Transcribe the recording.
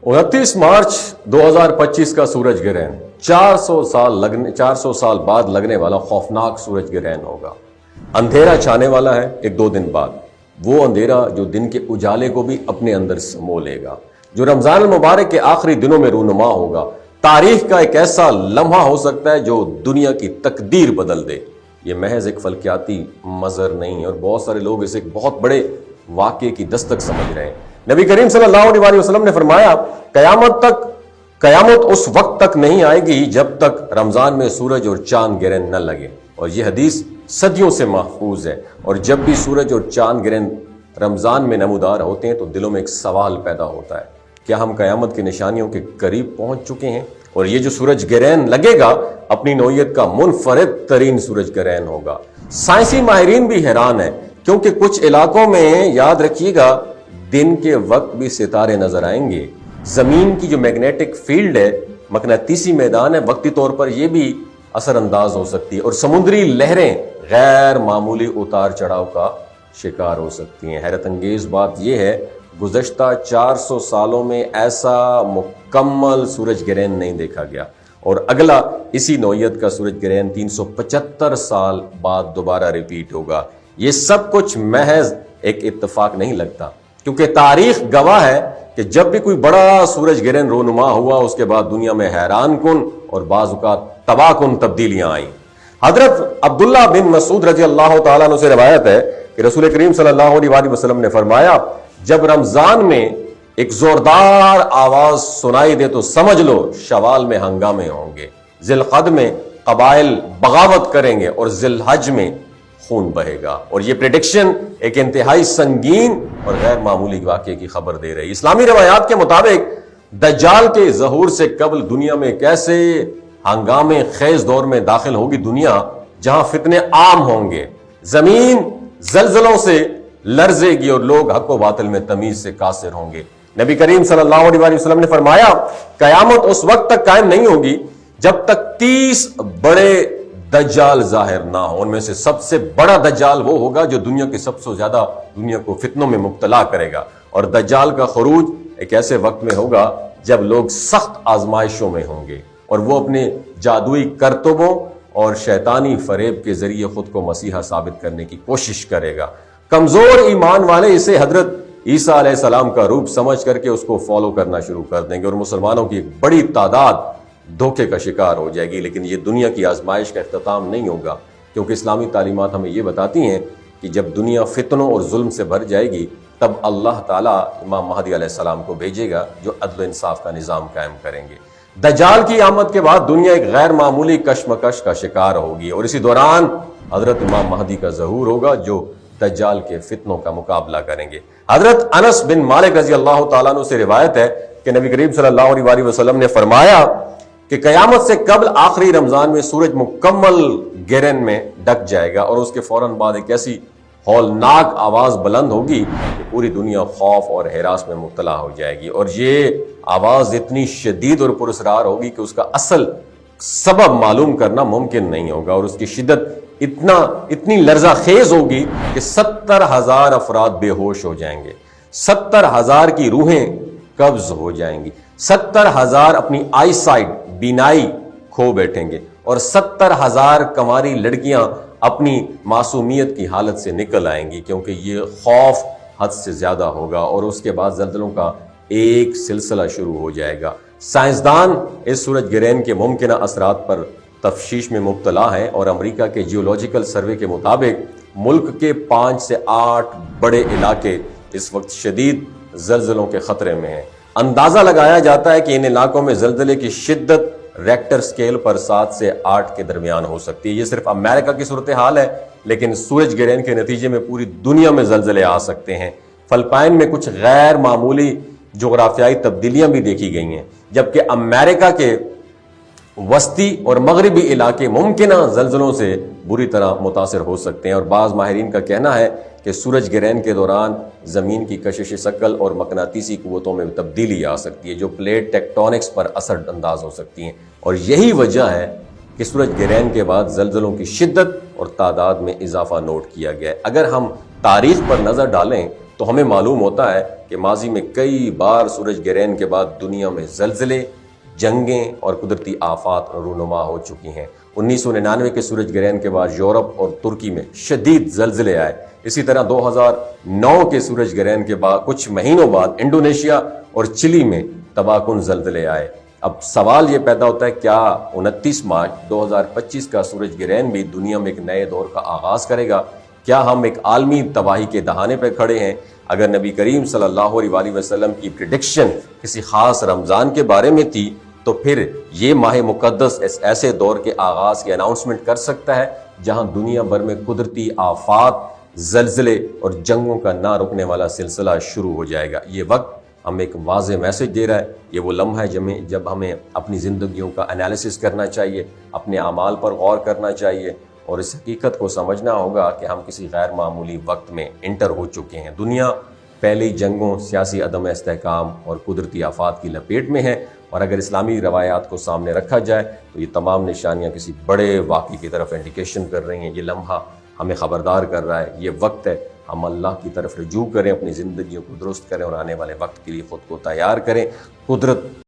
29 मार्च 2025 का सूरज ग्रहण 400 साल बाद लगने वाला खौफनाक सूरज ग्रहण होगा। अंधेरा छाने वाला है एक दो दिन बाद, वो अंधेरा जो दिन के उजाले को भी अपने अंदर समो लेगा, जो रमजान मुबारक के आखिरी दिनों में रूनुमा होगा। तारीख का एक ऐसा लम्हा हो सकता है जो दुनिया की तकदीर बदल दे। ये महज एक फल्कियाती मजर नहीं है और बहुत सारे लोग इसे एक बहुत बड़े वाक़े की दस्तक समझ रहे हैं। नबी करीम सल्लल्लाहु अलैहि वसल्लम ने फरमाया, कयामत उस वक्त तक नहीं आएगी जब तक रमजान में सूरज और चांद ग्रहण न लगे। और यह हदीस सदियों से महफूज है। और जब भी सूरज और चांद ग्रहण रमजान में नमूदार होते हैं तो दिलों में एक सवाल पैदा होता है, क्या हम कयामत की निशानियों के करीब पहुंच चुके हैं? और ये जो सूरज ग्रहण लगेगा अपनी नौइयत का मुनफरिद तरीन सूरज ग्रहण होगा। साइंसी माहिरीन भी हैरान है, क्योंकि कुछ इलाकों में याद रखिएगा दिन के वक्त भी सितारे नजर आएंगे। जमीन की जो मैग्नेटिक फील्ड है, मकनातीसी मैदान है, वक्ती तौर पर यह भी असरअंदाज हो सकती है और समुद्री लहरें गैर मामूली उतार चढ़ाव का शिकार हो सकती हैं। हैरत अंगेज बात यह है, गुज़श्ता 400 सालों में ऐसा मुकम्मल सूरज ग्रहण नहीं देखा गया और अगला इसी नौइयत का सूरज ग्रहण 375 साल बाद दोबारा रिपीट होगा। ये सब कुछ महज एक इत्तेफाक नहीं लगता, क्योंकि तारीख गवाह है कि जब भी कोई बड़ा सूरज ग्रहण रोनुमा हुआ उसके बाद दुनिया में हैरान कुन और बाज़-औक़ात तबाह कुन तब्दीलियां आई। हजरत अब्दुल्ला बिन मसूद रजी अल्लाह तआला अन्हु से रिवायत है कि रसूल करीम सल्लल्लाहु अलैहि वसल्लम ने फरमाया, जब रमजान में एक जोरदार आवाज सुनाई दे तो समझ लो शवाल में हंगामे होंगे, जिलक़द में कबाइल बगावत करेंगे और जिलहज में खून बहेगा। और ये प्रेडिक्शन एक इंतहाई संगीन और गैर मामूली वाक़े की खबर दे रही है। इस्लामी रवायात के मुताबिक दज्जाल के ज़हूर से कबल दुनिया में कैसे हंगामे खेज दौर में दाखिल होगी दुनिया, जहां फितने आम होंगे, जमीन जलजलों से लर्जेगी और लोग हक व बातिल में तमीज से कासिर होंगे। नबी करीम सल्लल्लाहु अलैहि वसल्लम ने फरमाया, कयामत उस वक्त तक कायम नहीं होगी जब तक 30 बड़े दज्जाल जाहिर ना हो। उनमें से सबसे बड़ा दज्जाल वो होगा जो दुनिया के सबसे ज्यादा दुनिया को फितनों में मुब्तला करेगा। और दज्जाल का खरूज एक ऐसे वक्त में होगा जब लोग सख्त आजमाइशों में होंगे और वो अपने जादुई करतबों और शैतानी फरेब के जरिए खुद को मसीहा साबित करने की कोशिश करेगा। कमजोर ईमान वाले इसे हजरत ईसा अलैहिस्सलाम का रूप समझ करके उसको फॉलो करना शुरू कर देंगे और मुसलमानों की एक बड़ी तादाद धोखे का शिकार हो जाएगी। लेकिन ये दुनिया की आजमाइश का इख्तिताम नहीं होगा, क्योंकि इस्लामी तालीमात हमें ये बताती हैं कि जब दुनिया फितनों और जुल्म से भर जाएगी तब अल्लाह ताला इमाम महदी अलैहिस्सलाम को भेजेगा जो अदल इंसाफ का निज़ाम कायम करेंगे। दज्जाल की आमद के बाद दुनिया एक गैर मामूली कशमकश का शिकार होगी और इसी दौरान हजरत इमाम महदी का ज़हूर होगा जो दज्जाल के फितनों का मुकाबला करेंगे। हजरत अनस बिन मालिक रजी अल्लाह तआला अन्हु से रिवायत है कि नबी करीम सल्लल्लाहु अलैहि वसल्लम ने फरमाया कि कयामत से कबल आखिरी रमजान में सूरज मुकम्मल गिरन में ढक जाएगा और उसके फौरन बाद एक ऐसी हौलनाक आवाज बुलंद होगी कि पूरी दुनिया खौफ और हिरास में मुब्तला हो जाएगी। और ये आवाज इतनी शदीद और पुरस्रार होगी कि उसका असल सबब मालूम करना मुमकिन नहीं होगा और उसकी शिद्दत इतनी लर्ज़ाखेज होगी कि 70,000 अफराद बेहोश हो जाएंगे, 70,000 की रूहें कब्ज हो जाएंगी, 70,000 अपनी आई साइट बीनाई खो बैठेंगे और 70,000 कंवारी लड़कियां अपनी मासूमियत की हालत से निकल आएंगी, क्योंकि ये खौफ हद से ज्यादा होगा। और उसके बाद ज़ल्ज़लों का एक सिलसिला शुरू हो जाएगा। साइंसदान इस सूरज ग्रहण के मुमकिन असरात पर तफ्शीश में मुब्तला है और अमेरिका के जियोलॉजिकल सर्वे के मुताबिक मुल्क के 5 से 8 बड़े इलाके इस वक्त शदीद ज़ल्ज़लों के खतरे में हैं। अंदाजा लगाया जाता है कि इन इलाकों में ज़ल्ज़ले की शिद्दत रेक्टर स्केल पर 7 से 8 के दरमियान हो सकती है। ये सिर्फ अमेरिका की सूरत हाल है, लेकिन सूरज ग्रहण के नतीजे में पूरी दुनिया में ज़ल्ज़ले आ सकते हैं। फिलिपाइन में कुछ गैर मामूली जोग्राफियाई तब्दीलियां भी देखी गई हैं, जबकि अमेरिका के वस्ती और मगरबी इलाके मुमकिन ज़ल्ज़लों से बुरी तरह मुतासर हो सकते हैं। और बाज़ माहिरीन का कहना है कि सूरज ग्रहण के दौरान ज़मीन की कशिश शकल और मकनातीसी क़ुव्वतों में तब्दीली आ सकती है, जो प्लेट टेक्टोनिक्स पर असर अंदाज हो सकती हैं। और यही वजह है कि सूरज ग्रहण के बाद ज़ल्ज़लों की शिद्दत और तादाद में इजाफा नोट किया गया है। अगर हम तारीख पर नज़र डालें تو ہمیں معلوم ہوتا ہے کہ ماضی میں کئی بار سورج گرہن کے بعد دنیا میں زلزلے، جنگیں اور قدرتی آفات رونما ہو چکی ہیں۔ 1999 کے سورج گرہن کے بعد یورپ اور ترکی میں شدید زلزلے آئے۔ اسی طرح 2009 کے سورج گرہن کے بعد کچھ مہینوں بعد انڈونیشیا اور چلی میں تباہ کن زلزلے آئے۔ اب سوال یہ پیدا ہوتا ہے، کیا 29 مارچ 2025 کا سورج گرہن بھی دنیا میں ایک نئے دور کا آغاز کرے گا؟ کیا ہم ایک عالمی تباہی کے دہانے پہ کھڑے ہیں؟ اگر نبی کریم صلی اللہ علیہ وآلہ وسلم کی پریڈکشن کسی خاص رمضان کے بارے میں تھی تو پھر یہ ماہ مقدس ایسے دور کے آغاز کی اناؤنسمنٹ کر سکتا ہے جہاں دنیا بھر میں قدرتی آفات، زلزلے اور جنگوں کا نہ رکنے والا سلسلہ شروع ہو جائے گا۔ یہ وقت ہمیں ایک واضح میسج دے رہا ہے۔ یہ وہ لمحہ ہے جب ہمیں اپنی زندگیوں کا انالیسس کرنا چاہیے، اپنے اعمال پر غور کرنا چاہیے اور اس حقیقت کو سمجھنا ہوگا کہ ہم کسی غیر معمولی وقت میں انٹر ہو چکے ہیں۔ دنیا پہلی جنگوں، سیاسی عدم استحکام اور قدرتی آفات کی لپیٹ میں ہے، اور اگر اسلامی روایات کو سامنے رکھا جائے تو یہ تمام نشانیاں کسی بڑے واقعے کی طرف انڈیکیشن کر رہی ہیں۔ یہ لمحہ ہمیں خبردار کر رہا ہے، یہ وقت ہے ہم اللہ کی طرف رجوع کریں، اپنی زندگیوں کو درست کریں اور آنے والے وقت کے لیے خود کو تیار کریں۔ قدرت